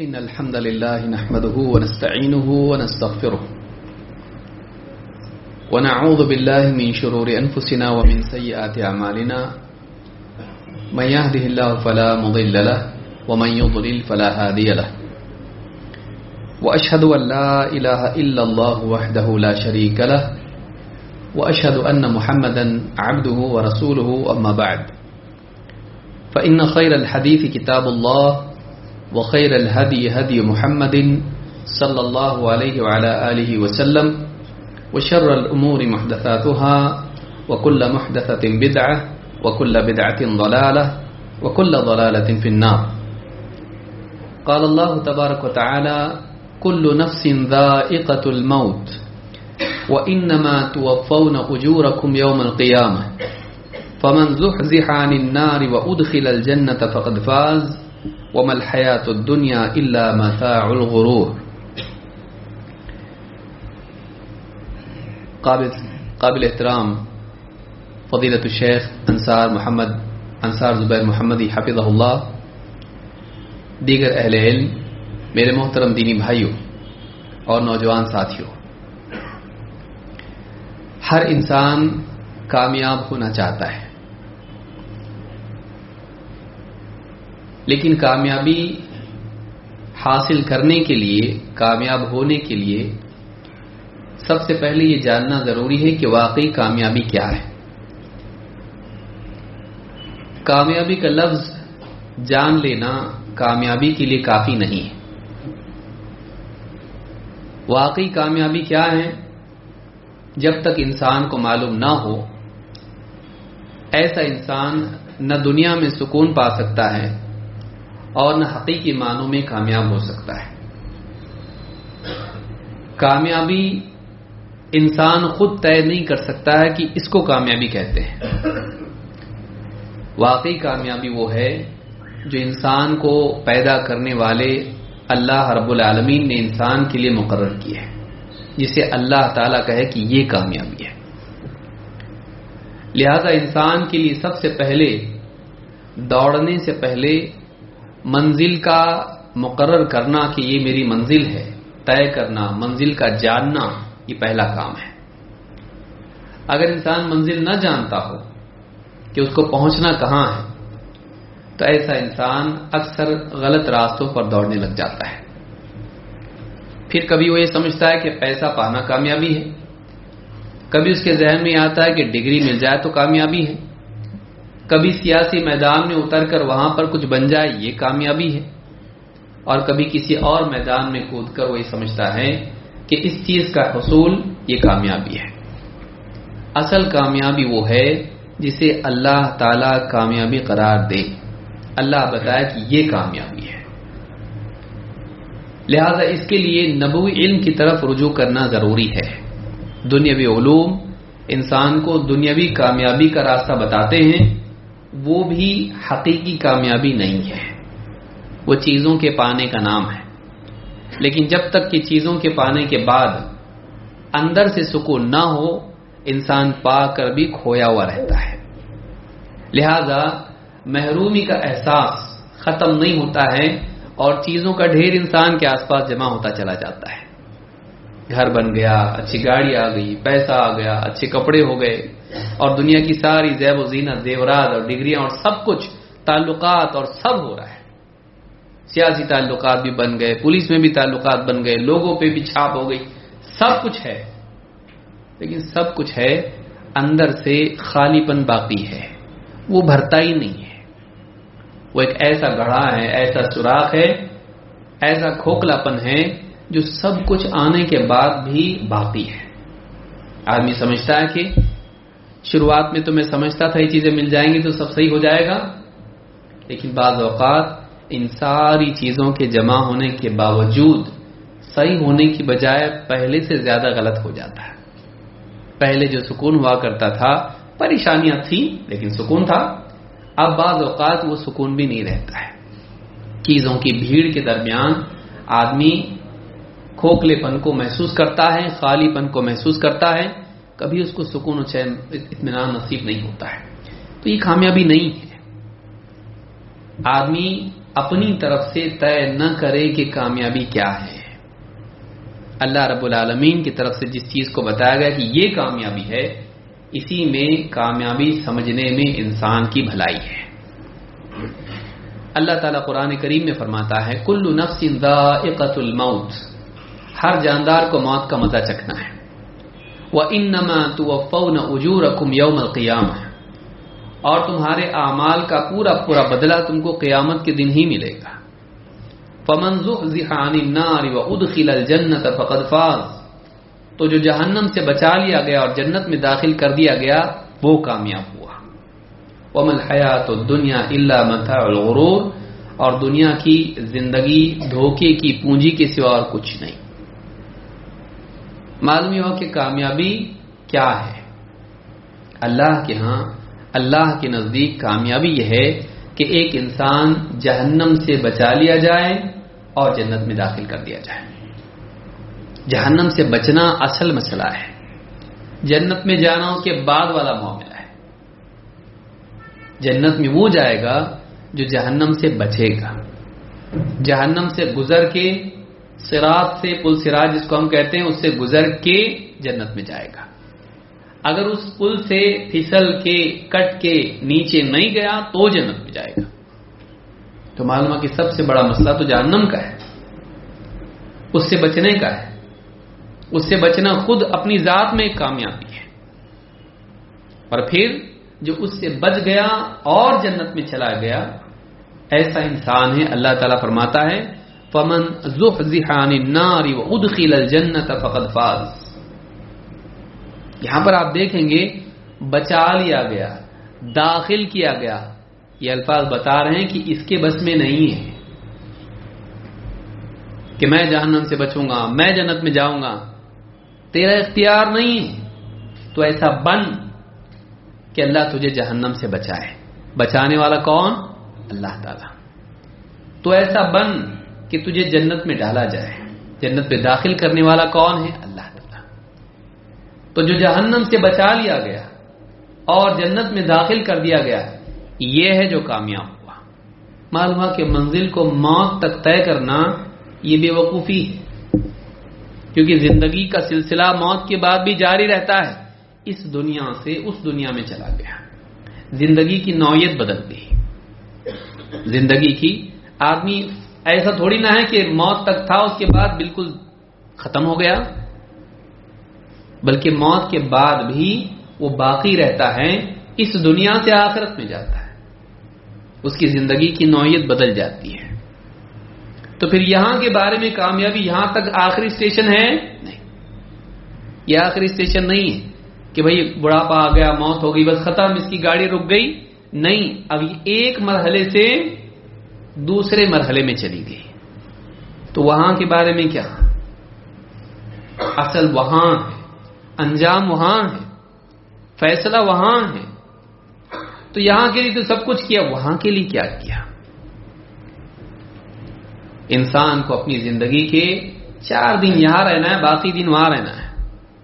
إن الحمد لله نحمده ونستعينه ونستغفره ونعوذ بالله من شرور أنفسنا ومن سيئات أعمالنا من يهده الله فلا مضل له ومن يضلل فلا هادي له وأشهد أن لا إله إلا الله وحده لا شريك له وأشهد أن محمدا عبده ورسوله أما بعد فإن خير الحديث كتاب الله وخير الهدي هدي محمد صلى الله عليه وعلى آله وسلم وشر الأمور محدثاتها وكل محدثة بدعة وكل بدعة ضلالة وكل ضلالة في النار. قال الله تبارك وتعالى كل نفس ذائقة الموت وإنما توفون أجوركم يوم القيامة فمن زحزح عن النار وأدخل الجنة فقد فاز وما الحياة الدنيا إلا متاع الغرور. قابل احترام فضیلت الشیخ انصار زبیر محمدی حفظہ اللہ، دیگر اہل علم، میرے محترم دینی بھائیوں اور نوجوان ساتھیوں، ہر انسان کامیاب ہونا چاہتا ہے، لیکن کامیابی حاصل کرنے کے لیے، کامیاب ہونے کے لیے سب سے پہلے یہ جاننا ضروری ہے کہ واقعی کامیابی کیا ہے. کامیابی کا لفظ جان لینا کامیابی کے لیے کافی نہیں ہے. واقعی کامیابی کیا ہے، جب تک انسان کو معلوم نہ ہو، ایسا انسان نہ دنیا میں سکون پا سکتا ہے اور نہ حقیقی معنوں میں کامیاب ہو سکتا ہے. کامیابی انسان خود طے نہیں کر سکتا ہے کہ اس کو کامیابی کہتے ہیں. واقعی کامیابی وہ ہے جو انسان کو پیدا کرنے والے اللہ رب العالمین نے انسان کے لیے مقرر کی ہے، جسے اللہ تعالیٰ کہے کہ یہ کامیابی ہے. لہذا انسان کے لیے سب سے پہلے دوڑنے سے پہلے منزل کا مقرر کرنا کہ یہ میری منزل ہے، طے کرنا، منزل کا جاننا، یہ پہلا کام ہے. اگر انسان منزل نہ جانتا ہو کہ اس کو پہنچنا کہاں ہے، تو ایسا انسان اکثر غلط راستوں پر دوڑنے لگ جاتا ہے. پھر کبھی وہ یہ سمجھتا ہے کہ پیسہ پانا کامیابی ہے، کبھی اس کے ذہن میں آتا ہے کہ ڈگری مل جائے تو کامیابی ہے، کبھی سیاسی میدان میں اتر کر وہاں پر کچھ بن جائے یہ کامیابی ہے، اور کبھی کسی اور میدان میں کود کر وہ یہ سمجھتا ہے کہ اس چیز کا حصول یہ کامیابی ہے. اصل کامیابی وہ ہے جسے اللہ تعالی کامیابی قرار دے، اللہ بتائے کہ یہ کامیابی ہے. لہذا اس کے لیے نبوی علم کی طرف رجوع کرنا ضروری ہے. دنیاوی علوم انسان کو دنیاوی کامیابی کا راستہ بتاتے ہیں، وہ بھی حقیقی کامیابی نہیں ہے، وہ چیزوں کے پانے کا نام ہے. لیکن جب تک کہ چیزوں کے پانے کے بعد اندر سے سکون نہ ہو، انسان پا کر بھی کھویا ہوا رہتا ہے. لہذا محرومی کا احساس ختم نہیں ہوتا ہے اور چیزوں کا ڈھیر انسان کے آس پاس جمع ہوتا چلا جاتا ہے. گھر بن گیا، اچھی گاڑی آ گئی، پیسہ آ گیا، اچھے کپڑے ہو گئے، اور دنیا کی ساری زیب و زینت، زیورات اور ڈگریاں اور سب کچھ، تعلقات اور سب ہو رہا ہے. سیاسی تعلقات بھی بن گئے، پولیس میں بھی تعلقات بن گئے، لوگوں پہ بھی چھاپ ہو گئی، سب کچھ ہے. لیکن سب کچھ ہے، اندر سے خالی پن باقی ہے، وہ بھرتا ہی نہیں ہے. وہ ایک ایسا گڑھا ہے، ایسا سوراخ ہے، ایسا کھوکھلا پن ہے جو سب کچھ آنے کے بعد بھی باقی ہے. آدمی سمجھتا ہے کہ شروعات میں تو میں سمجھتا تھا یہ چیزیں مل جائیں گی تو سب صحیح ہو جائے گا، لیکن بعض اوقات ان ساری چیزوں کے جمع ہونے کے باوجود صحیح ہونے کی بجائے پہلے سے زیادہ غلط ہو جاتا ہے. پہلے جو سکون ہوا کرتا تھا، پریشانیاں تھیں لیکن سکون تھا، اب بعض اوقات وہ سکون بھی نہیں رہتا ہے. چیزوں کی بھیڑ کے درمیان آدمی کھوکھلے پن کو محسوس کرتا ہے، خالی پن کو محسوس کرتا ہے، کبھی اس کو سکون و چین اطمینان نصیب نہیں ہوتا ہے. تو یہ کامیابی نہیں ہے. آدمی اپنی طرف سے طے نہ کرے کہ کامیابی کیا ہے. اللہ رب العالمین کی طرف سے جس چیز کو بتایا گیا کہ یہ کامیابی ہے، اسی میں کامیابی سمجھنے میں انسان کی بھلائی ہے. اللہ تعالیٰ قرآن کریم میں فرماتا ہے کل نفس ذائقۃ الموت، ہر جاندار کو موت کا مزہ چکھنا ہے. وَإِنَّمَا تُوَفَّوْنَ أُجُورَكُمْ يَوْمَ الْقِيَامَةِ، اور تمہارے اعمال کا پورا پورا بدلہ تم کو قیامت کے دن ہی ملے گا. فَمَنْ زُحْزِحَ عَنِ النَّارِ وَأُدْخِلَ الْجَنَّةَ فَقَدْ فَازَ، تو جو جہنم سے بچا لیا گیا اور جنت میں داخل کر دیا گیا وہ کامیاب ہوا. وَمَا الْحَيَاةُ الدُّنْيَا إِلَّا مَتَاعُ الْغُرُورِ، اور دنیا کی زندگی دھوکے کی پونجی کے سوا اور کچھ نہیں. معلوم ہو کہ کامیابی کیا ہے. اللہ کے ہاں، اللہ کے نزدیک کامیابی یہ ہے کہ ایک انسان جہنم سے بچا لیا جائے اور جنت میں داخل کر دیا جائے. جہنم سے بچنا اصل مسئلہ ہے، جنت میں جانا کے بعد والا معاملہ ہے. جنت میں وہ جائے گا جو جہنم سے بچے گا، جہنم سے گزر کے، صراط سے، پل صراط جس کو ہم کہتے ہیں، اس سے گزر کے جنت میں جائے گا. اگر اس پل سے پھسل کے کٹ کے نیچے نہیں گیا تو جنت میں جائے گا. تو معلوم ہے کہ سب سے بڑا مسئلہ تو جہنم کا ہے، اس سے بچنے کا ہے. اس سے بچنا خود اپنی ذات میں ایک کامیابی ہے. اور پھر جو اس سے بچ گیا اور جنت میں چلا گیا، ایسا انسان ہے. اللہ تعالیٰ فرماتا ہے فَمَنْ زُحْزِحَ عَنِ النَّارِ وَأُدْخِلَ الْجَنَّةَ فَقَدْ فَازَ. یہاں پر آپ دیکھیں گے بچا لیا گیا، داخل کیا گیا، یہ الفاظ بتا رہے ہیں کہ اس کے بس میں نہیں ہے کہ میں جہنم سے بچوں گا، میں جنت میں جاؤں گا. تیرا اختیار نہیں ہے. تو ایسا بن کہ اللہ تجھے جہنم سے بچائے. بچانے والا کون؟ اللہ تعالی. تو ایسا بن کہ تجھے جنت میں ڈالا جائے. جنت میں داخل کرنے والا کون ہے؟ اللہ تعالی. تو جو جہنم سے بچا لیا گیا اور جنت میں داخل کر دیا گیا، یہ ہے جو کامیاب ہوا. معلوم ہے کہ منزل کو موت تک طے کرنا یہ بے وقوفی ہے، کیونکہ زندگی کا سلسلہ موت کے بعد بھی جاری رہتا ہے. اس دنیا سے اس دنیا میں چلا گیا، زندگی کی نوعیت بدل گئی. زندگی کی آدمی ایسا تھوڑی نہ ہے کہ موت تک تھا اس کے بعد بالکل ختم ہو گیا، بلکہ موت کے بعد بھی وہ باقی رہتا ہے. اس دنیا سے آخرت میں جاتا ہے، اس کی زندگی کی نوعیت بدل جاتی ہے. تو پھر یہاں کے بارے میں کامیابی یہاں تک آخری اسٹیشن ہے؟ نہیں، یہ آخری اسٹیشن نہیں ہے کہ بھئی بڑھاپا آ گیا، موت ہو گئی، بس ختم، اس کی گاڑی رک گئی. نہیں، اب ایک مرحلے سے دوسرے مرحلے میں چلی گئی. تو وہاں کے بارے میں کیا؟ اصل وہاں ہے، انجام وہاں ہے، فیصلہ وہاں ہے. تو یہاں کے لیے تو سب کچھ کیا، وہاں کے لیے کیا کیا؟ انسان کو اپنی زندگی کے 4 دن یہاں رہنا ہے، باقی دن وہاں رہنا ہے.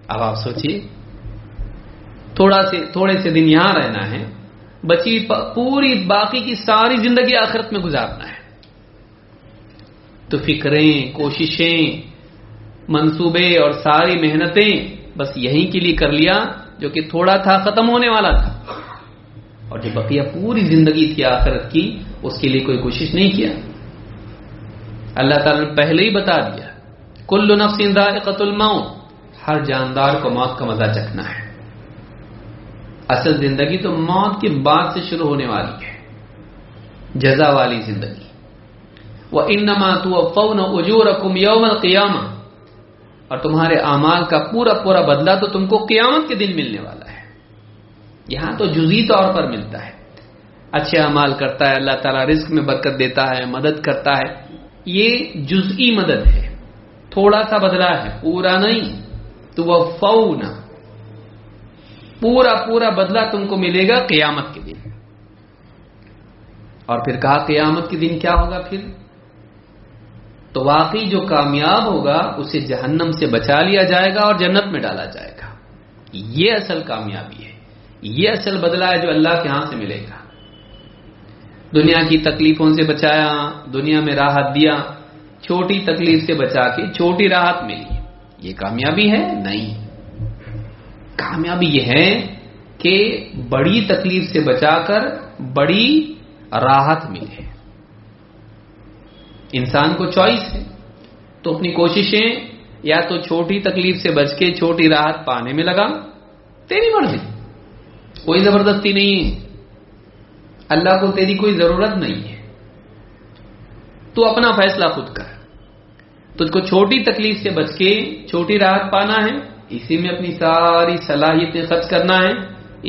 اب آپ سوچئے، تھوڑے سے دن یہاں رہنا ہے، بچی پوری باقی کی ساری زندگی آخرت میں گزارنا ہے. تو فکریں، کوششیں، منصوبے اور ساری محنتیں بس یہیں کے لیے کر لیا جو کہ تھوڑا تھا، ختم ہونے والا تھا. اور جو بقیہ پوری زندگی تھی آخرت کی، اس کے لیے کوئی کوشش نہیں کیا. اللہ تعالیٰ نے پہلے ہی بتا دیا کل نفس ذائقۃ الموت، ہر جاندار کو موت کا مزہ چکھنا ہے. اصل زندگی تو موت کے بعد سے شروع ہونے والی ہے، جزا والی زندگی. وَإِنَّمَا تُوَفَّوْنَ أُجُورَكُمْ يَوْمَ الْقِيَامَةِ، اور تمہارے اعمال کا پورا پورا بدلہ تو تم کو قیامت کے دن ملنے والا ہے. یہاں تو جزئی طور پر ملتا ہے. اچھے اعمال کرتا ہے اللہ تعالیٰ رزق میں برکت دیتا ہے، مدد کرتا ہے، یہ جزئی مدد ہے، تھوڑا سا بدلہ ہے، پورا نہیں. توفون، پورا پورا بدلہ تم کو ملے گا قیامت کے دن. اور پھر کہا قیامت کے دن کیا ہوگا پھر؟ تو واقعی جو کامیاب ہوگا اسے جہنم سے بچا لیا جائے گا اور جنت میں ڈالا جائے گا. یہ اصل کامیابی ہے، یہ اصل بدلہ ہے جو اللہ کے ہاں سے ملے گا. دنیا کی تکلیفوں سے بچایا، دنیا میں راحت دیا، چھوٹی تکلیف سے بچا کے چھوٹی راحت ملی، یہ کامیابی ہے؟ نہیں، کامیابی یہ ہے کہ بڑی تکلیف سے بچا کر بڑی راحت ملے۔ انسان کو چوائس ہے، تو اپنی کوششیں یا تو چھوٹی تکلیف سے بچ کے چھوٹی راحت پانے میں لگا، تیری مرضی، کوئی زبردستی نہیں ہے، اللہ کو تیری کوئی ضرورت نہیں ہے، تو اپنا فیصلہ خود کر۔ تجھ کو چھوٹی تکلیف سے بچ کے چھوٹی راحت پانا ہے، اسی میں اپنی ساری صلاحیتیں خرچ کرنا ہے،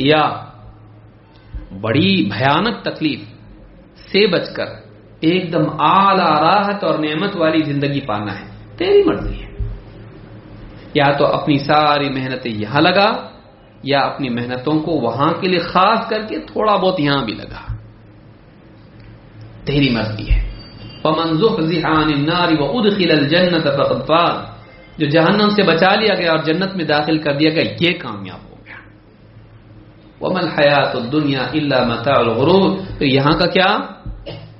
یا بڑی بھیانک تکلیف سے بچ کر ایک دم اعلیٰ راحت اور نعمت والی زندگی پانا ہے، تیری مرضی ہے۔ یا تو اپنی ساری محنتیں یہاں لگا، یا اپنی محنتوں کو وہاں کے لیے خاص کر کے تھوڑا بہت یہاں بھی لگا، تیری مرضی ہے۔ فَمَنْ زُحْزِحَ عَنِ النَّارِ وَأُدْخِلَ الْجَنَّةَ فَقَدْ فَازَ، جو جہنم سے بچا لیا گیا اور جنت میں داخل کر دیا گیا، یہ کامیاب ہو گیا۔ وَمَا الْحَيَاةُ الدُّنْيَا إِلَّا مَتَاعُ الْغُرُورِ، تو یہاں کا کیا،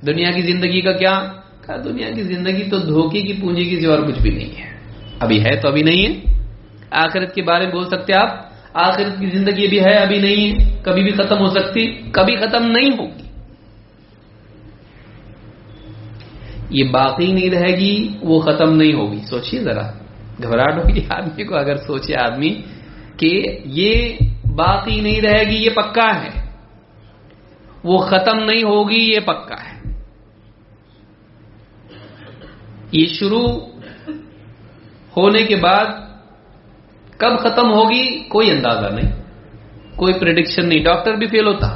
دنیا کی زندگی کا کیا؟ کہا دنیا کی زندگی تو دھوکے کی پونجی کی اور کچھ بھی نہیں ہے، ابھی ہے تو ابھی نہیں ہے۔ آخرت کے بارے میں بول سکتے آپ، آخرت کی زندگی بھی ہے ابھی نہیں ہے، کبھی بھی ختم ہو سکتی، کبھی ختم نہیں ہوگی، یہ باقی نہیں رہے گی، وہ ختم نہیں ہوگی۔ سوچئے ذرا، گھبراہٹ ہوگی آدمی کو اگر سوچے آدمی کہ یہ باقی نہیں رہے گی، یہ پکا ہے، وہ ختم نہیں ہوگی، یہ پکا ہے، یہ شروع ہونے کے بعد کب ختم ہوگی کوئی اندازہ نہیں، کوئی پریڈکشن نہیں، ڈاکٹر بھی فیل ہوتا،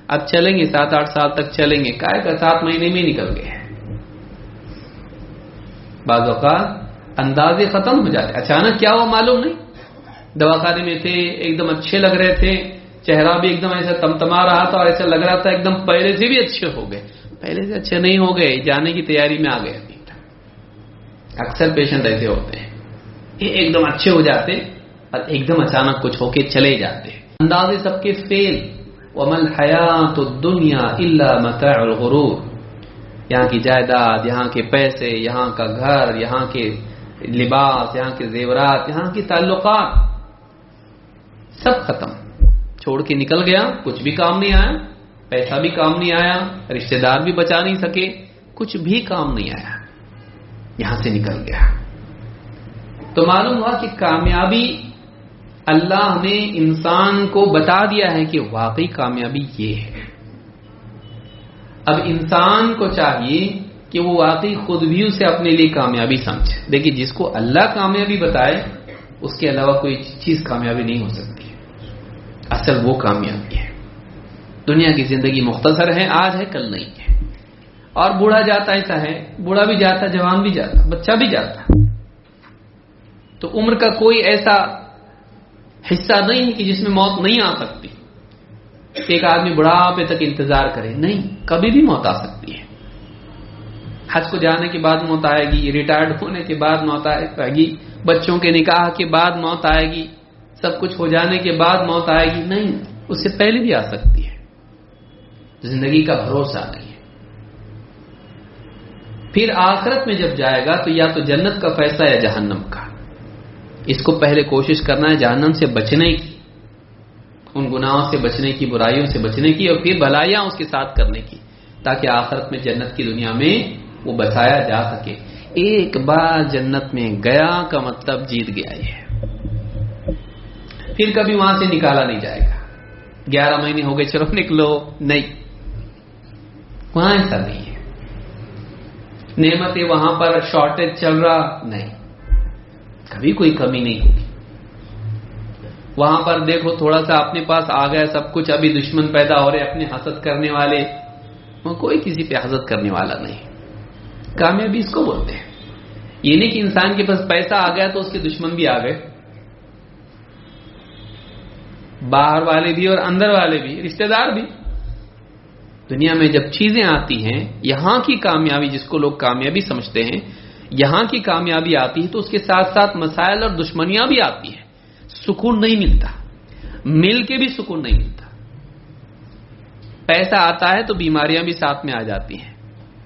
اب چلیں گے 7-8 سال تک چلیں گے، کہا کہ 7 مہینے میں نکل گئے، بعض اوقات اندازے ختم ہو جاتے، اچانک کیا ہوا معلوم نہیں، دواخانے میں تھے، ایک دم اچھے لگ رہے تھے، چہرہ بھی ایک دم ایسا تمتما رہا تھا اور ایسا لگ رہا تھا ایک دم پہلے سے بھی اچھے ہو گئے، پہلے سے اچھے نہیں ہو گئے، جانے کی تیاری میں آ گئے۔ اکثر پیشنٹ ایسے ہوتے ہیں، یہ ایک دم اچھے ہو جاتے اور ایک دم اچانک کچھ ہو کے چلے جاتے، اندازے سب کے فیل۔ وَمَا الْحَيَاةُ الدُّنْيَا إِلَّا مَتَاعُ الْغُرُورِ، یہاں کی جائیداد، یہاں کے پیسے، یہاں کا گھر، یہاں کے لباس، یہاں کے زیورات، یہاں کی تعلقات، سب ختم، چھوڑ کے نکل گیا، کچھ بھی کام نہیں آیا، پیسہ بھی کام نہیں آیا، رشتہ دار بھی بچا نہیں سکے، کچھ بھی کام نہیں آیا، یہاں سے نکل گیا۔ تو معلوم ہوا کہ کامیابی اللہ نے انسان کو بتا دیا ہے کہ واقعی کامیابی یہ ہے۔ اب انسان کو چاہیے کہ وہ واقعی خود بھی اسے اپنے لیے کامیابی سمجھے۔ دیکھیے، جس کو اللہ کامیابی بتائے اس کے علاوہ کوئی چیز کامیابی نہیں ہو سکتی، اصل وہ کامیابی ہے۔ دنیا کی زندگی مختصر ہے، آج ہے کل نہیں ہے، اور بوڑھا جاتا ایسا ہے، بوڑھا بھی جاتا، جوان بھی جاتا، بچہ بھی جاتا، تو عمر کا کوئی ایسا حصہ نہیں ہے کہ جس میں موت نہیں آ سکتی۔ ایک آدمی بڑھاپے تک انتظار کرے، نہیں، کبھی بھی موت آ سکتی ہے۔ حج کو جانے کے بعد موت آئے گی، ریٹائرڈ ہونے کے بعد موت آئے گی، بچوں کے نکاح کے بعد موت آئے گی، سب کچھ ہو جانے کے بعد موت آئے گی، نہیں، اس سے پہلے بھی آ سکتی ہے۔ زندگی کا بھروسہ نہیں ہے۔ پھر آخرت میں جب جائے گا تو یا تو جنت کا فیصلہ یا جہنم کا۔ اس کو پہلے کوشش کرنا ہے جہنم سے بچنے کی، ان گناہوں سے بچنے کی، برائیوں سے بچنے کی، اور پھر بھلائیاں اس کے ساتھ کرنے کی، تاکہ آخرت میں جنت کی دنیا میں وہ بچایا جا سکے۔ ایک بار جنت میں گیا کا مطلب جیت گیا یہ ہے، پھر کبھی وہاں سے نکالا نہیں جائے گا۔ 11 مہینے ہو گئے، چلو نکلو، نہیں، وہاں ایسا نہیں ہے۔ نعمتیں وہاں پر شارٹیج چل رہا، نہیں، کبھی کوئی کمی نہیں ہوگی۔ وہاں پر دیکھو تھوڑا سا اپنے پاس آ گیا سب کچھ، ابھی دشمن پیدا ہو رہے، اپنے حسد کرنے والے، وہ کوئی کسی پہ حسد کرنے والا نہیں۔ کامیابی اس کو بولتے ہیں۔ یہ نہیں کہ انسان کے پاس پیسہ آ گیا تو اس کے دشمن بھی آ گئے، باہر والے بھی اور اندر والے بھی، رشتہ دار بھی۔ دنیا میں جب چیزیں آتی ہیں، یہاں کی کامیابی جس کو لوگ کامیابی سمجھتے ہیں، یہاں کی کامیابی آتی ہے تو اس کے ساتھ ساتھ مسائل اور دشمنیاں بھی آتی ہیں، سکون نہیں ملتا، مل کے بھی سکون نہیں ملتا۔ پیسہ آتا ہے تو بیماریاں بھی ساتھ میں آ جاتی ہیں.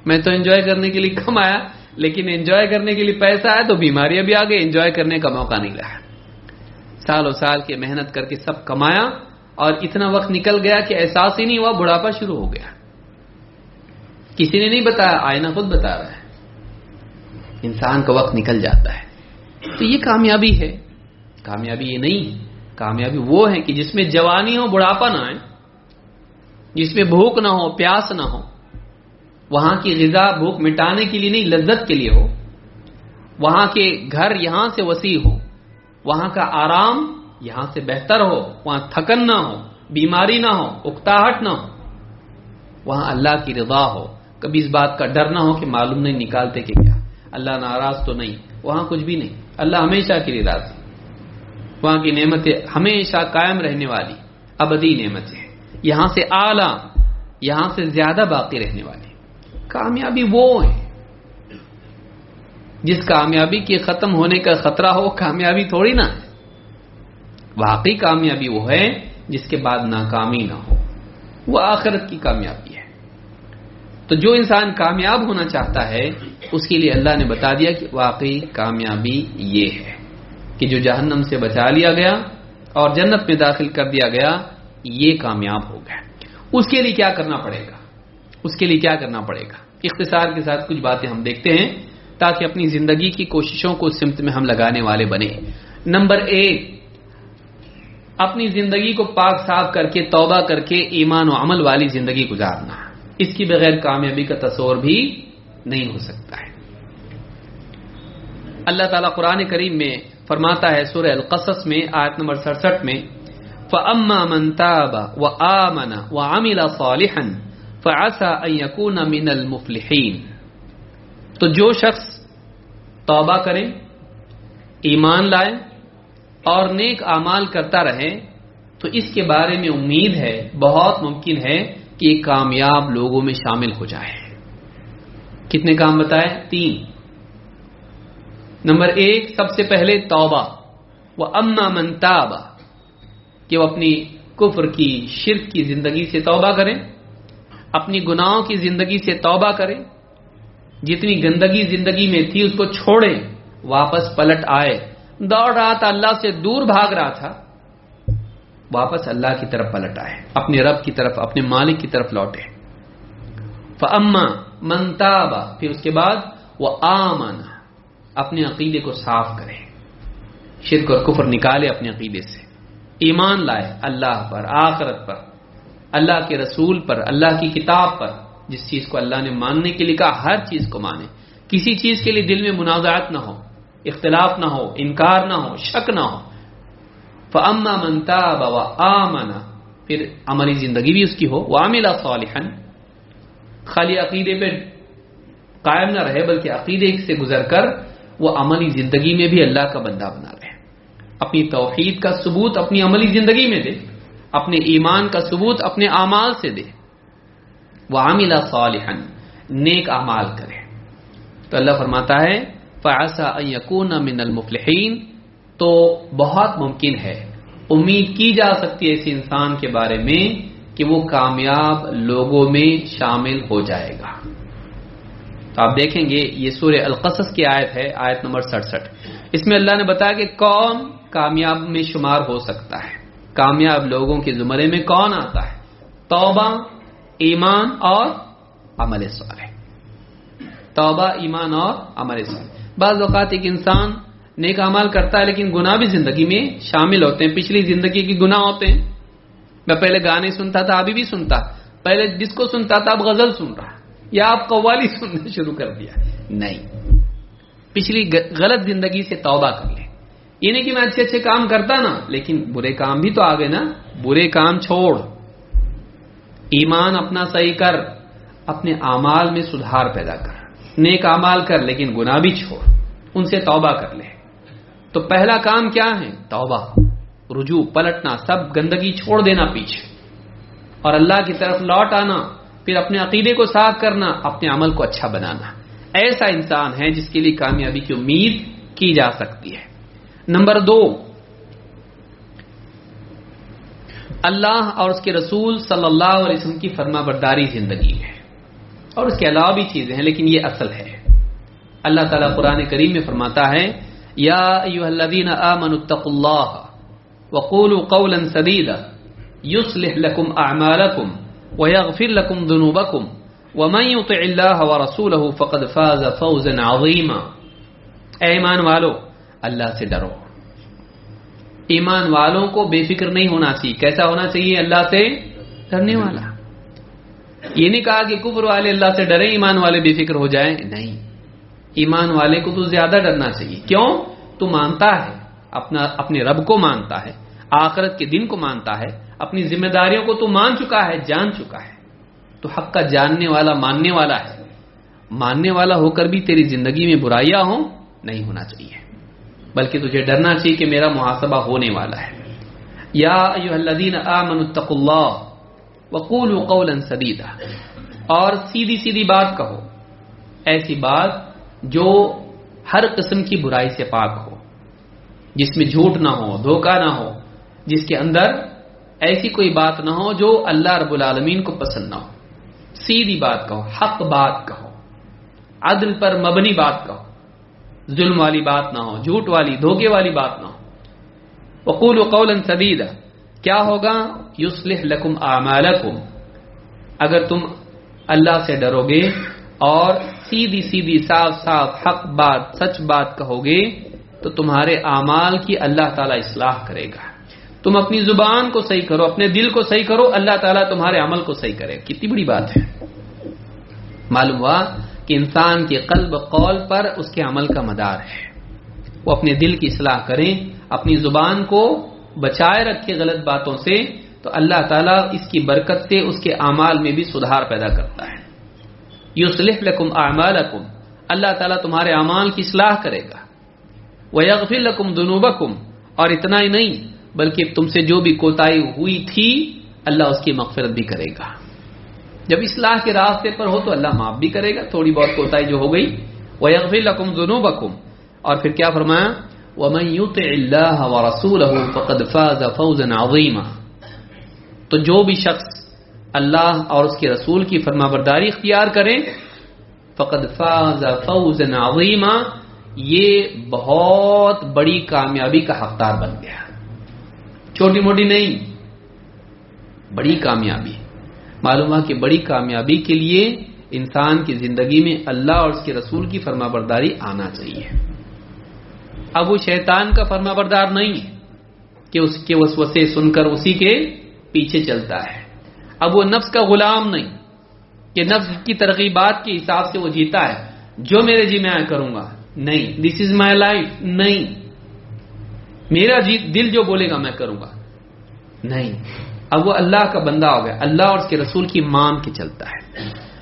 میں تو انجوائے کرنے کے لیے کمایا, لیکن انجوائے کرنے کے لیے پیسہ آیا تو بیماریاں بھی آ گئی, انجوائے کرنے کا موقع نہیں رہا. سالوں سال کی محنت کر کے سب کمایا اور اتنا وقت نکل گیا کہ احساس ہی نہیں ہوا, بڑھاپا شروع ہو گیا. کسی نے نہیں بتایا, آئینہ خود بتا رہا ہے. انسان کا وقت نکل جاتا ہے. تو یہ کامیابی ہے. کامیابی یہ نہیں, کامیابی وہ ہے کہ جس میں جوانی ہو, بڑھاپا نہ آئے, جس میں بھوک نہ ہو, پیاس نہ ہو. وہاں کی غذا بھوک مٹانے کے لیے نہیں, لذت کے لیے ہو. وہاں کے گھر یہاں سے وسیع ہو, وہاں کا آرام یہاں سے بہتر ہو, وہاں تھکن نہ ہو, بیماری نہ ہو, اکتاہٹ نہ ہو. وہاں اللہ کی رضا ہو, کبھی اس بات کا ڈر نہ ہو کہ معلوم نہیں نکالتے کہ کیا, اللہ ناراض تو نہیں. وہاں کچھ بھی نہیں, اللہ ہمیشہ کے لیے راضی. وہاں کی نعمتیں ہمیشہ قائم رہنے والی ابدی نعمتیں ہیں, یہاں سے اعلیٰ, یہاں سے زیادہ باقی رہنے والی. کامیابی وہ ہے جس کامیابی کے ختم ہونے کا خطرہ ہو. کامیابی تھوڑی نہ ہے. واقعی کامیابی وہ ہے جس کے بعد ناکامی نہ ہو, وہ آخرت کی کامیابی ہے. تو جو انسان کامیاب ہونا چاہتا ہے اس کے لیے اللہ نے بتا دیا کہ واقعی کامیابی یہ ہے کہ جو جہنم سے بچا لیا گیا اور جنت میں داخل کر دیا گیا, یہ کامیاب ہو گیا. اس کے لیے کیا کرنا پڑے گا؟ اس کے لیے کیا کرنا پڑے گا؟ اختصار کے ساتھ کچھ باتیں ہم دیکھتے ہیں تاکہ اپنی زندگی کی کوششوں کو سمت میں ہم لگانے والے بنے. نمبر 1, اپنی زندگی کو پاک صاف کر کے, توبہ کر کے ایمان و عمل والی زندگی گزارنا. اس کی بغیر کامیابی کا تصور بھی نہیں ہو سکتا ہے. اللہ تعالیٰ قرآن کریم میں فرماتا ہے سورہ القصص میں آیت نمبر 67 میں, فَأَمَّا مَن تَابَ وَآمَنَ وَعَمِلَ صَالِحًا فَعَسَىٰ أَن يَكُونَ مِنَ الْمُفْلِحِينَ. تو جو شخص توبہ کرے, ایمان لائے اور نیک اعمال کرتا رہے تو اس کے بارے میں امید ہے, بہت ممکن ہے کہ یہ کامیاب لوگوں میں شامل ہو جائے. کتنے کام بتائے؟ 3. نمبر 1, سب سے پہلے توبہ. وَأَمَّا مَن تَابَ, کہ وہ اپنی کفر کی, شرک کی زندگی سے توبہ کریں, اپنی گناہوں کی زندگی سے توبہ کریں, جتنی گندگی زندگی میں تھی اس کو چھوڑیں, واپس پلٹ آئے. دوڑ رہا تھا, اللہ سے دور بھاگ رہا تھا, واپس اللہ کی طرف پلٹ آئے, اپنے رب کی طرف, اپنے مالک کی طرف لوٹے. فَأَمَّا مَن تَابَ, پھر اس کے بعد وَآمَنَ, اپنے عقیدے کو صاف کرے, شرک اور کفر نکالے اپنے عقیدے سے, ایمان لائے اللہ پر, آخرت پر, اللہ کے رسول پر, اللہ کی کتاب پر. جس چیز کو اللہ نے ماننے کے لیے کہا ہر چیز کو مانے, کسی چیز کے لیے دل میں منازعات نہ ہو, اختلاف نہ ہو, انکار نہ ہو, شک نہ ہو. فَأَمَّا مَن تَابَ وَآمَنَ, پھر عملی زندگی بھی اس کی ہو. وَعَمِلَ صَالِحًا, خالی عقیدے پہ قائم نہ رہے بلکہ عقیدے سے گزر کر وہ عملی زندگی میں بھی اللہ کا بندہ بنا رہے, اپنی توحید کا ثبوت اپنی عملی زندگی میں دے, اپنے ایمان کا ثبوت اپنے اعمال سے دے. وَعَمِلَ صَالِحًا, نیک اعمال کرے. تو اللہ فرماتا ہے فَعَسَىٰ أَن يَكُونَ مِنَ الْمُفْلِحِينَ, تو بہت ممکن ہے, امید کی جا سکتی ہے ایسے انسان کے بارے میں کہ وہ کامیاب لوگوں میں شامل ہو جائے گا. تو آپ دیکھیں گے یہ سورہ القصص کی آیت ہے, آیت نمبر 67. اس میں اللہ نے بتایا کہ کون کامیاب میں شمار ہو سکتا ہے, کامیاب لوگوں کے زمرے میں کون آتا ہے. توبہ, ایمان اور عمل صالح. توبہ, ایمان اور عمل صالح. بعض اوقات ایک انسان نیک اعمال کرتا ہے لیکن گناہ بھی زندگی میں شامل ہوتے ہیں, پچھلی زندگی کے گناہ ہوتے ہیں. میں پہلے گانے سنتا تھا, ابھی بھی سنتا, پہلے ڈسکو سنتا تھا, اب غزل سن رہا, یا آپ قوالی سننا شروع کر دیا. نہیں, پچھلی غلط زندگی سے توبہ کر لیں. یہ نہیں کہ میں اچھے اچھے کام کرتا نا, لیکن برے کام بھی تو آ گئے نا. برے کام چھوڑ, ایمان اپنا صحیح کر, اپنے اعمال میں سدھار پیدا کر, نیک اعمال کر لیکن گناہ بھی چھوڑ, ان سے توبہ کر لے. تو پہلا کام کیا ہے؟ توبہ, رجوع, پلٹنا, سب گندگی چھوڑ دینا پیچھے اور اللہ کی طرف لوٹ آنا. پھر اپنے عقیدے کو صاف کرنا, اپنے عمل کو اچھا بنانا. ایسا انسان ہے جس کے لیے کامیابی کی امید کی جا سکتی ہے. نمبر 2, اللہ اور اس کے رسول صلی اللہ علیہ وسلم کی فرما برداری زندگی ہے، اور اس کے علاوہ بھی چیزیں ہیں لیکن یہ اصل ہے۔ اللہ تعالیٰ قرآن کریم میں فرماتا ہے یا ایھا الذین آمنوا اتقوا اللہ وقولوا قولا سدیدا یصلح لکم اعمالکم ویغفر لکم ذنوبکم ومن یطع اللہ ورسولہ فقد فاز فوزا عظیما۔ اے ایمان والو، اللہ سے ڈرو۔ ایمان والوں کو بے فکر نہیں ہونا چاہیے۔ کیسا ہونا چاہیے؟ اللہ سے ڈرنے والا۔ یہ نہیں کہا کہ کفر والے اللہ سے ڈریں، ایمان والے بے فکر ہو جائیں، نہیں، ایمان والے کو تو زیادہ ڈرنا چاہیے۔ کیوں؟ تو مانتا ہے اپنے رب کو، مانتا ہے آخرت کے دن کو، مانتا ہے اپنی ذمہ داریوں کو، تو مان چکا ہے، جان چکا ہے، تو حق کا جاننے والا، ماننے والا ہے۔ ماننے والا ہو کر بھی تیری زندگی میں برائیاں ہوں، نہیں ہونا چاہیے، بلکہ تجھے ڈرنا چاہیے کہ میرا محاسبہ ہونے والا ہے۔ یا ایھا الذین آمنوا اتقوا اللہ وقولوا قولا سدیدا، اور سیدھی سیدھی بات کہو، ایسی بات جو ہر قسم کی برائی سے پاک ہو، جس میں جھوٹ نہ ہو، دھوکہ نہ ہو، جس کے اندر ایسی کوئی بات نہ ہو جو اللہ رب العالمین کو پسند نہ ہو۔ سیدھی بات کہو، حق بات کہو، عدل پر مبنی بات کہو، ظلم والی بات نہ ہو، جھوٹ والی، دھوکے والی بات نہ ہو۔ وقولوا قولا سدیدا، کیا ہوگا؟ یصلح لکم اعمالکم، اگر تم اللہ سے ڈرو گے اور سیدھی سیدھی صاف صاف حق بات، سچ بات کہو گے تو تمہارے اعمال کی اللہ تعالیٰ اصلاح کرے گا۔ تم اپنی زبان کو صحیح کرو، اپنے دل کو صحیح کرو، اللہ تعالیٰ تمہارے عمل کو صحیح کرے۔ کتنی بڑی بات ہے۔ معلوم ہوا کہ انسان کے قلب قول پر اس کے عمل کا مدار ہے۔ وہ اپنے دل کی اصلاح کریں، اپنی زبان کو بچائے رکھے غلط باتوں سے، تو اللہ تعالیٰ اس کی برکت سے اس کے اعمال میں بھی سدھار پیدا کرتا ہے۔ یصلح لکم اعمالکم، اللہ تعالیٰ تمہارے اعمال کی اصلاح کرے گا۔ ویغفر لکم ذنوبکم، اور اتنا ہی نہیں بلکہ تم سے جو بھی کوتاہی ہوئی تھی اللہ اس کی مغفرت بھی کرے گا۔ جب اصلاح کے راستے پر ہو تو اللہ معاف بھی کرے گا تھوڑی بہت کوتاہی جو ہو گئی۔ ویغفر لکم ذنوبکم، اور پھر کیا فرمایا؟ ومن یطع اللہ ورسولہ فقد فاز فوزا عظیما، تو جو بھی شخص اللہ اور اس کے رسول کی فرما برداری اختیار کرے، فقد فاز فوزا عظیما، یہ بہت بڑی کامیابی کا حقدار بن گیا۔ چھوٹی موٹی نہیں، بڑی کامیابی۔ معلوم ہے کہ بڑی کامیابی کے لیے انسان کی زندگی میں اللہ اور اس کے رسول کی فرما برداری آنا چاہیے۔ اب وہ شیطان کا فرما بردار نہیں ہے کہ اس کے وسوسے سن کر اسی کے پیچھے چلتا ہے۔ اب وہ نفس کا غلام نہیں کہ نفس کی ترغیبات کے حساب سے وہ جیتا ہے، جو میرے جی میں کروں گا، نہیں، دس از مائی لائف، نہیں، میرا دل جو بولے گا میں کروں گا، نہیں۔ اب وہ اللہ کا بندہ ہو گیا، اللہ اور اس کے رسول کی مان کے چلتا ہے۔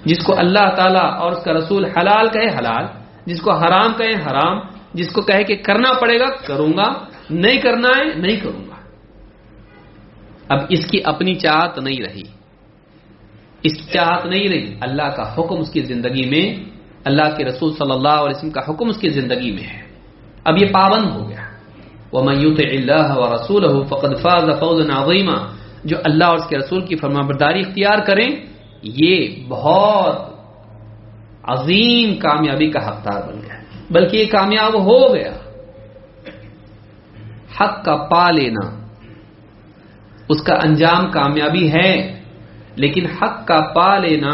جس کو اللہ تعالیٰ اور اس کا رسول حلال کہے حلال، جس کو حرام کہے حرام، جس کو کہے کہ کرنا پڑے گا کروں گا، نہیں کرنا ہے نہیں کروں گا۔ اب اس کی اپنی چاہت نہیں رہی، اس کی چاہت نہیں رہی، اللہ کا حکم اس کی زندگی میں، اللہ کے رسول صلی اللہ علیہ وسلم کا حکم اس کی زندگی میں ہے، اب یہ پابند ہو گیا۔ وَمَن يُطِعِ اللَّهَ وَرَسُولَهُ فَقَدْ فَازَ فَوْزًا عَظِيمًا، جو اللہ اور اس کے رسول کی فرمانبرداری اختیار کریں یہ بہت عظیم کامیابی کا حقدار بن گیا، بلکہ یہ کامیاب ہو گیا۔ حق کا پا لینا اس کا انجام کامیابی ہے، لیکن حق کا پا لینا،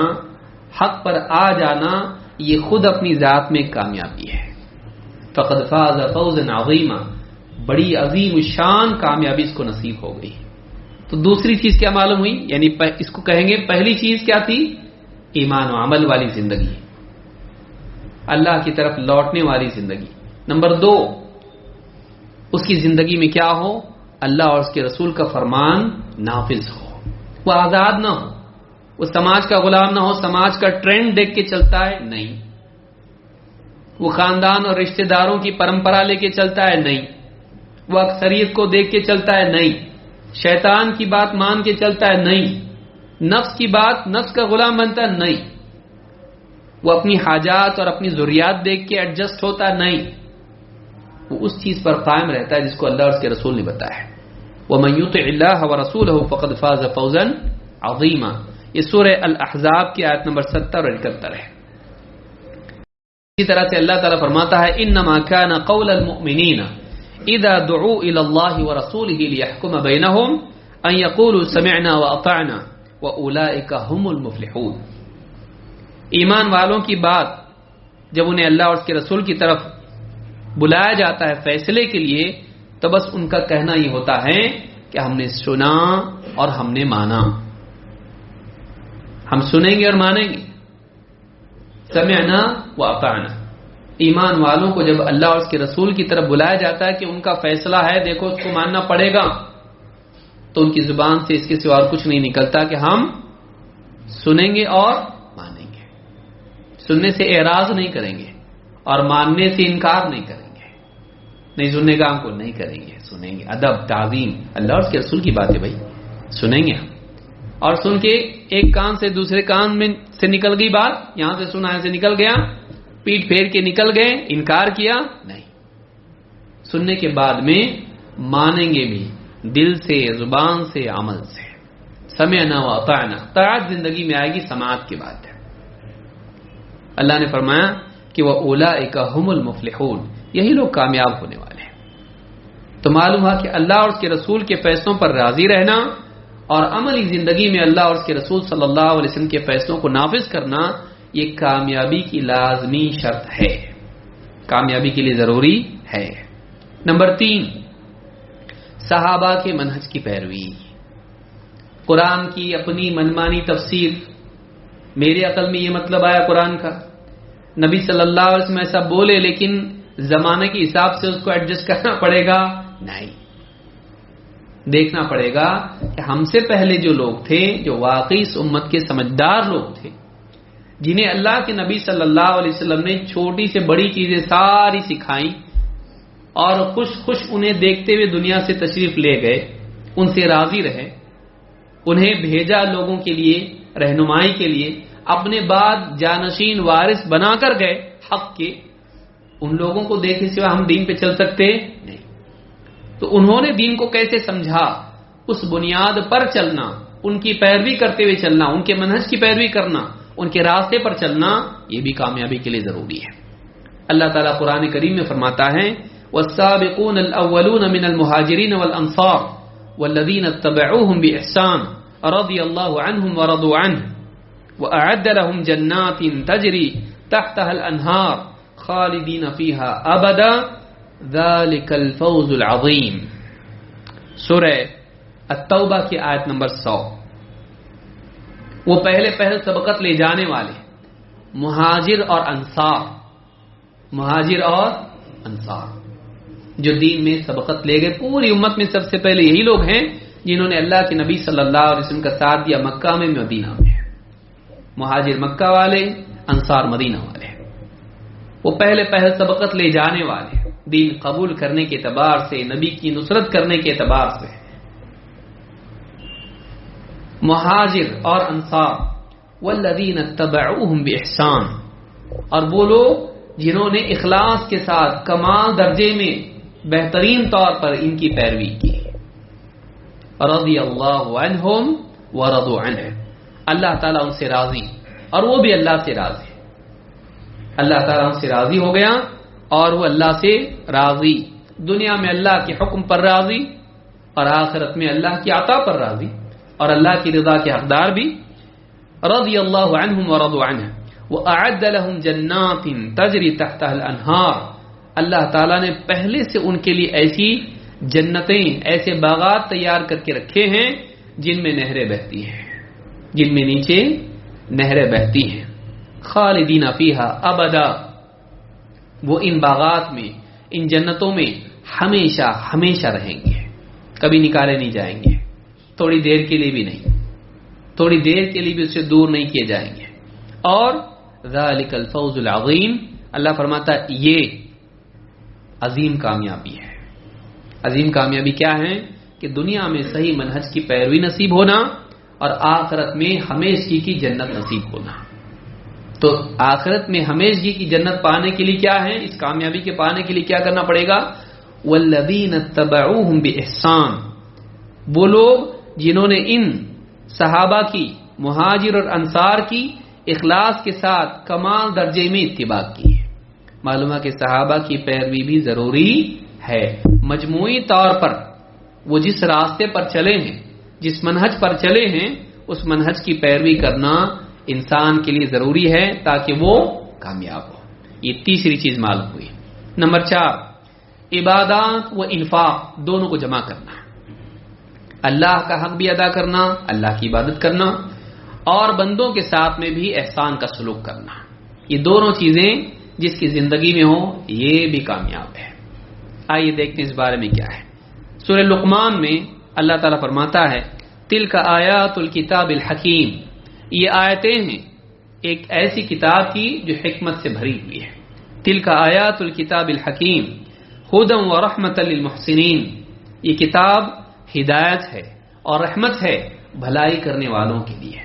حق پر آ جانا، یہ خود اپنی ذات میں کامیابی ہے۔ فقد فاز فوزا عظیما، بڑی عظیم شان کامیابی اس کو نصیب ہو گئی۔ تو دوسری چیز کیا معلوم ہوئی؟ یعنی اس کو کہیں گے پہلی چیز کیا تھی؟ ایمان و عمل والی زندگی، اللہ کی طرف لوٹنے والی زندگی۔ نمبر 2، اس کی زندگی میں کیا ہو؟ اللہ اور اس کے رسول کا فرمان نافذ ہو، وہ آزاد نہ ہو، وہ سماج کا غلام نہ ہو، سماج کا ٹرینڈ دیکھ کے چلتا ہے نہیں، وہ خاندان اور رشتہ داروں کی پرمپرا لے کے چلتا ہے نہیں، وہ اکثریت کو دیکھ کے چلتا ہے نہیں، شیطان کی بات مان کے چلتا ہے نہیں، نفس کی بات، نفس کا غلام بنتا ہے نہیں، وہ اپنی حاجات اور اپنی ضروریات دیکھ کے ایڈجسٹ ہوتا نہیں، وہ اس چیز پر قائم رہتا ہے جس کو اللہ اور اس کے رسول نے بتایا ہے۔ وَمَن يُطِعِ اللَّهَ وَرَسُولَهُ فَقَدْ فَازَ فَوْزًا عَظِيمًا. یہ سورہ الاحزاب کی آیت نمبر 70 اور 71 ہے. اسی طرح سے اللہ تعالیٰ فرماتا ہے انما كان قول المؤمنین اذا دعوا الى الله ورسوله ليحكم بينهم ان يقولوا سمعنا واطعنا واولئك هم المفلحون. ایمان والوں کی بات جب انہیں اللہ اور اس کے رسول کی طرف بلایا جاتا ہے فیصلے کے لیے تو بس ان کا کہنا یہ ہوتا ہے کہ ہم نے سنا اور ہم نے مانا. ہم سنیں گے اور مانیں گے. سمعنا واطعنا. ایمان والوں کو جب اللہ اور اس کے رسول کی طرف بلایا جاتا ہے کہ ان کا فیصلہ ہے دیکھو اس کو ماننا پڑے گا تو ان کی زبان سے اس کے سوا اور کچھ نہیں نکلتا کہ ہم سنیں گے اور مانیں گے. سننے سے اعراض نہیں کریں گے اور ماننے سے انکار نہیں کریں گے. نہیں سننے کا ہم کو نہیں کریں گے, سنیں گے. ادب تعظیم اللہ اور اس کے رسول کی بات ہے بھائی, سنیں گے ہم. اور سن کے ایک کان سے دوسرے کان میں سے نکل گئی بات, یہاں سے سنا یہاں سے نکل گیا, پیٹ پھیر کے نکل گئے, انکار کیا نہیں. سننے کے بعد میں مانیں گے بھی دل سے, زبان سے, عمل سے. سمعنا واطعنا. طاعت زندگی میں آئے گی, سماعت کی بات ہے. اللہ نے فرمایا کہ وَأُولَئِكَ هُمُ الْمُفْلِحُونَ, یہی لوگ کامیاب ہونے والے ہیں. تو معلوم ہوا کہ اللہ اور اس کے رسول کے فیصلوں پر راضی رہنا اور عملی زندگی میں اللہ اور اس کے رسول صلی اللہ علیہ وسلم کے فیصلوں کو نافذ کرنا یہ کامیابی کی لازمی شرط ہے, کامیابی کے لیے ضروری ہے. نمبر 3, صحابہ کے منہج کی پیروی. قرآن کی اپنی منمانی تفسیر, میرے عقل میں یہ مطلب آیا قرآن کا, نبی صلی اللہ علیہ وسلم ایسا بولے لیکن زمانے کے حساب سے اس کو ایڈجسٹ کرنا پڑے گا, نہیں. دیکھنا پڑے گا کہ ہم سے پہلے جو لوگ تھے, جو واقعی اس امت کے سمجھدار لوگ تھے, جنہیں اللہ کے نبی صلی اللہ علیہ وسلم نے چھوٹی سے بڑی چیزیں ساری سکھائیں اور خوش خوش انہیں دیکھتے ہوئے دنیا سے تشریف لے گئے, ان سے راضی رہے, انہیں بھیجا لوگوں کے لیے رہنمائی کے لیے, اپنے بعد جانشین وارث بنا کر گئے حق کے. ان لوگوں کو دیکھے سوا ہم دین پہ چل سکتے نہیں. تو انہوں نے دین کو کیسے سمجھا, اس بنیاد پر چلنا, ان کی پیروی کرتے ہوئے چلنا, ان کے منہج کی پیروی کرنا, ان کے راستے پر چلنا, یہ بھی کامیابی کے لیے ضروری ہے. اللہ تعالیٰ قرآن کریم میں فرماتا ہے والسابقون الاولون من المهاجرين والانصار والذين اتبعوهم باحسان رضي الله عنهم ورضوا عنه واعد لهم جنات تجري تحتها الانهار خالدين فيها ابدا ذلك الفوز العظیم. سورہ التوبہ کی آیت نمبر 100. وہ پہلے سبقت لے جانے والے مہاجر اور انصار, مہاجر اور انصار جو دین میں سبقت لے گئے. پوری امت میں سب سے پہلے یہی لوگ ہیں جنہوں نے اللہ کے نبی صلی اللہ علیہ وسلم کا ساتھ دیا مکہ میں, مدینہ میں. مہاجر مکہ والے, انصار مدینہ والے. وہ پہلے سبقت لے جانے والے, دین قبول کرنے کے اعتبار سے, نبی کی نصرت کرنے کے اعتبار سے. مہاجر اور انصار والذین اتبعوہم باحسان, اور وہ لوگ جنہوں نے اخلاص کے ساتھ کمال درجے میں بہترین طور پر ان کی پیروی کی. رضی اللہ عنہم ورضوا عنہ, اللہ تعالیٰ ان سے راضی اور وہ بھی اللہ سے راضی. اللہ تعالیٰ ان سے راضی ہو گیا اور وہ اللہ سے راضی. دنیا میں اللہ کے حکم پر راضی اور آخرت میں اللہ کی عطا پر راضی اور اللہ کی رضا کے حقدار بھی. رضی اللہ عنہم ورضوا عنہ وَأَعَدَّ لَهُمْ جَنَّاتٍ تَجْرِي تَحْتَهَا الْأَنْهَارُ, اللہ تعالیٰ نے پہلے سے ان کے لیے ایسی جنتیں, ایسے باغات تیار کر کے رکھے ہیں جن میں نہریں بہتی ہیں, جن میں نیچے نہریں بہتی ہیں. خالدین فیہا ابدا, وہ ان باغات میں, ان جنتوں میں ہمیشہ ہمیشہ رہیں گے, کبھی نکالے نہیں جائیں گے, تھوڑی دیر کے لیے بھی نہیں, تھوڑی دیر کے لیے بھی اس سے دور نہیں کیے جائیں گے. اور ذالک الفوز العظیم, اللہ فرماتا ہے یہ عظیم کامیابی ہے. عظیم کامیابی کیا ہے کہ دنیا میں صحیح منہج کی پیروی نصیب ہونا اور آخرت میں ہمیشگی کی جنت نصیب ہونا. تو آخرت میں ہمیشگی کی جنت پانے کے لیے کیا ہے, اس کامیابی کے پانے کے لیے کیا کرنا پڑے گا؟ والذین اتبعوہم باحسان, وہ لوگ جنہوں نے ان صحابہ کی، مہاجر اور انصار کی اخلاص کے ساتھ کمال درجے میں اتباع کی ہے۔ معلوم ہے کہ صحابہ کی پیروی بھی ضروری ہے۔ مجموعی طور پر وہ جس راستے پر چلے ہیں، جس منہج پر چلے ہیں، اس منہج کی پیروی کرنا انسان کے لیے ضروری ہے تاکہ وہ کامیاب ہو۔ یہ تیسری چیز معلوم ہوئی۔ نمبر 4، عبادات و انفاق دونوں کو جمع کرنا، اللہ کا حق بھی ادا کرنا، اللہ کی عبادت کرنا، اور بندوں کے ساتھ میں بھی احسان کا سلوک کرنا۔ یہ دونوں چیزیں جس کی زندگی میں ہو یہ بھی کامیاب ہے۔ آئیے دیکھتے ہیں اس بارے میں کیا ہے۔ سورہ لقمان میں اللہ تعالیٰ فرماتا ہے تلک آیات الکتاب الحکیم، یہ آیتیں ہیں ایک ایسی کتاب کی جو حکمت سے بھری ہوئی ہے۔ تلک آیات الکتاب الحکیم ہدی و رحمۃ للمحسنین، یہ کتاب ہدایت ہے اور رحمت ہے بھلائی کرنے والوں کے لیے۔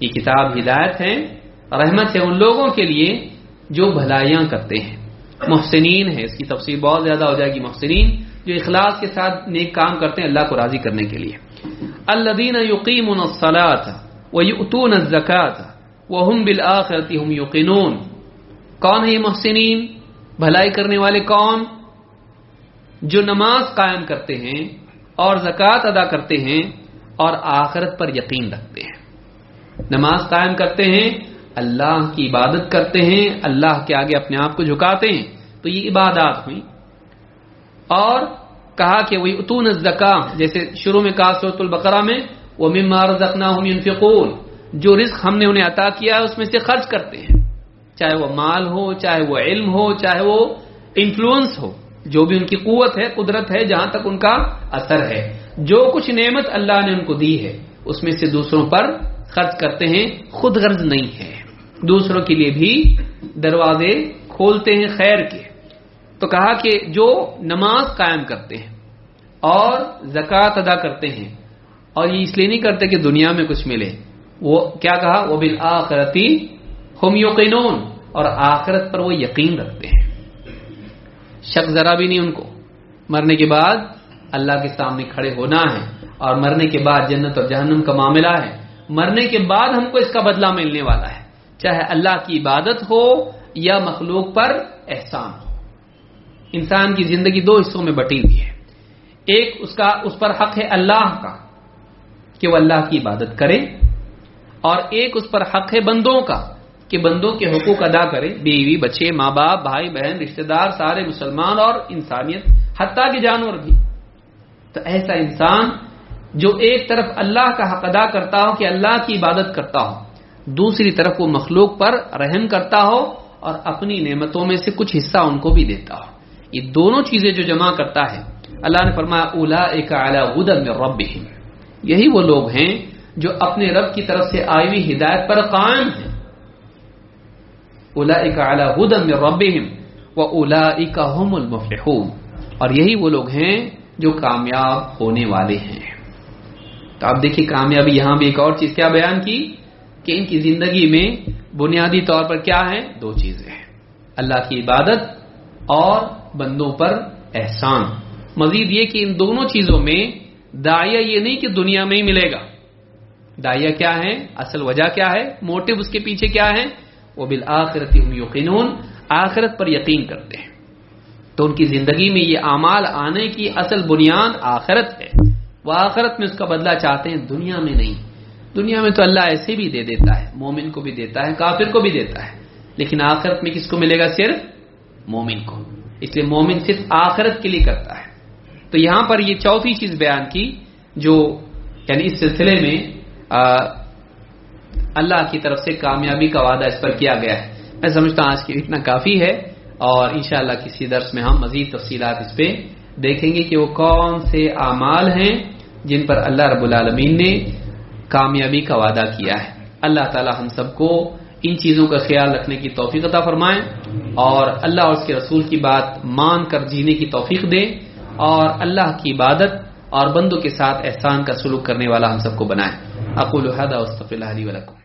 یہ کتاب ہدایت ہے، رحمت ہے ان لوگوں کے لیے جو بھلائیاں کرتے ہیں۔ محسنین ہے، اس کی تفسیر بہت زیادہ ہو جائے گی۔ محسنین جو اخلاص کے ساتھ نیک کام کرتے ہیں اللہ کو راضی کرنے کے لیے۔ الذین یقیمون الصلاۃ ویؤتون الزکاۃ وہم بالآخرۃ هم یوقنون، کون ہے یہ محسنین؟ بھلائی کرنے والے کون؟ جو نماز قائم کرتے ہیں اور زکوٰۃ ادا کرتے ہیں اور آخرت پر یقین رکھتے ہیں۔ نماز قائم کرتے ہیں، اللہ کی عبادت کرتے ہیں، اللہ کے آگے اپنے آپ کو جھکاتے ہیں، تو یہ عبادات ہوئی۔ اور کہا کہ وَيُؤْتُونَ الزَّكَاةَ، جیسے شروع میں کہا سورۃ البقرہ میں وَمِمَّا رَزَقْنَاهُمْ يُنْفِقُونَ، جو رزق ہم نے انہیں عطا کیا ہے اس میں سے خرچ کرتے ہیں، چاہے وہ مال ہو، چاہے وہ علم ہو، چاہے وہ انفلوئنس ہو، جو بھی ان کی قوت ہے، قدرت ہے، جہاں تک ان کا اثر ہے، جو کچھ نعمت اللہ نے ان کو دی ہے اس میں سے دوسروں پر خرچ کرتے ہیں، خود غرض نہیں ہے، دوسروں کے لیے بھی دروازے کھولتے ہیں خیر کے۔ تو کہا کہ جو نماز قائم کرتے ہیں اور زکوٰۃ ادا کرتے ہیں، اور یہ اس لیے نہیں کرتے کہ دنیا میں کچھ ملے، وہ کیا کہا وَبِالْآخِرَةِ هُمْ يُوقِنُونَ، اور آخرت پر وہ یقین رکھتے ہیں، شک ذرا بھی نہیں ان کو۔ مرنے کے بعد اللہ کے سامنے کھڑے ہونا ہے، اور مرنے کے بعد جنت اور جہنم کا معاملہ ہے، مرنے کے بعد ہم کو اس کا بدلہ ملنے والا ہے، چاہے اللہ کی عبادت ہو یا مخلوق پر احسان ہو۔ انسان کی زندگی دو حصوں میں بٹی ہوئی ہے، ایک اس پر حق ہے اللہ کا کہ وہ اللہ کی عبادت کرے، اور ایک اس پر حق ہے بندوں کا کہ بندوں کے حقوق ادا کرے، بیوی بچے ماں باپ بھائی بہن رشتہ دار سارے مسلمان اور انسانیت حتیٰ کہ جانور بھی۔ تو ایسا انسان جو ایک طرف اللہ کا حق ادا کرتا ہو کہ اللہ کی عبادت کرتا ہو، دوسری طرف وہ مخلوق پر رحم کرتا ہو اور اپنی نعمتوں میں سے کچھ حصہ ان کو بھی دیتا ہو، یہ دونوں چیزیں جو جمع کرتا ہے، اللہ نے فرمایا اولئک علی ھدی من ربہم، یہی وہ لوگ ہیں جو اپنے رب کی طرف سے آئی ہوئی ہدایت پر قائم ہیں۔ اولئک علی ھدی من ربہم واولئک ھم المفلحون، اور یہی وہ لوگ ہیں جو کامیاب ہونے والے ہیں۔ تو آپ دیکھیں کامیابی یہاں بھی ایک اور چیز کیا بیان کی کہ ان کی زندگی میں بنیادی طور پر کیا ہے؟ دو چیزیں ہیں، اللہ کی عبادت اور بندوں پر احسان۔ مزید یہ کہ ان دونوں چیزوں میں داعیہ یہ نہیں کہ دنیا میں ہی ملے گا، داعیہ کیا ہے؟ اصل وجہ کیا ہے؟ موٹو اس کے پیچھے کیا ہے؟ وہ بالآخرۃ هم یوقنون، آخرت پر یقین کرتے ہیں۔ تو ان کی زندگی میں یہ اعمال آنے کی اصل بنیاد آخرت ہے، وہ آخرت میں اس کا بدلہ چاہتے ہیں، دنیا میں نہیں۔ دنیا میں تو اللہ ایسے بھی دے دیتا ہے، مومن کو بھی دیتا ہے، کافر کو بھی دیتا ہے، لیکن آخرت میں کس کو ملے گا؟ صرف مومن کو۔ اس لیے مومن صرف آخرت کے لیے کرتا ہے۔ تو یہاں پر یہ چوتھی چیز بیان کی جو یعنی اس سلسلے میں اللہ کی طرف سے کامیابی کا وعدہ اس پر کیا گیا ہے۔ میں سمجھتا ہوں آج کی اتنا کافی ہے، اور انشاءاللہ کسی درس میں ہم مزید تفصیلات اس پہ دیکھیں گے کہ وہ کون سے اعمال ہیں جن پر اللہ رب العالمین نے کامیابی کا وعدہ کیا ہے۔ اللہ تعالی ہم سب کو ان چیزوں کا خیال رکھنے کی توفیق عطا فرمائیں، اور اللہ اور اس کے رسول کی بات مان کر جینے کی توفیق دے، اور اللہ کی عبادت اور بندوں کے ساتھ احسان کا سلوک کرنے والا ہم سب کو بنائیں۔ اقول ھذا واستغفر اللہ لی ولکم۔